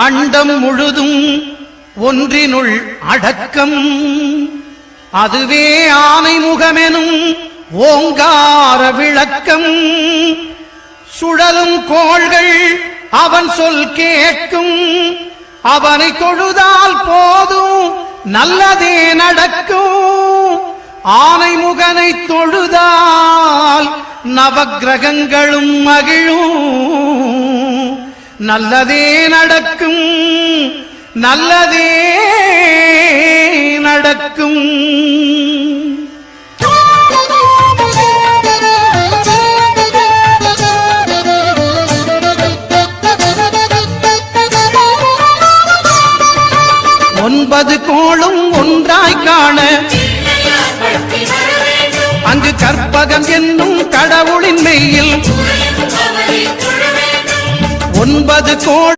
அண்டம் முழுதும் ஒன்றினுள் அடக்கம். அதுவே ஆனை முகமெனும் ஓங்கார விளக்கம். சுழலும் கோள்கள் அவன் சொல் கேட்கும். அவனை தொழுதால் போதும் நல்லதே நடக்கும். ஆனை முகனை தொழுதால் நவக்கிரகங்களும் மகிழும். நல்லதே நடக்கும், நல்லதே நடக்கும். ஒன்பது கோளும் ஒன்றாய் காண அங்கு கற்பகம் என்னும் கடவுளின் மெய்யில் 9 கோள்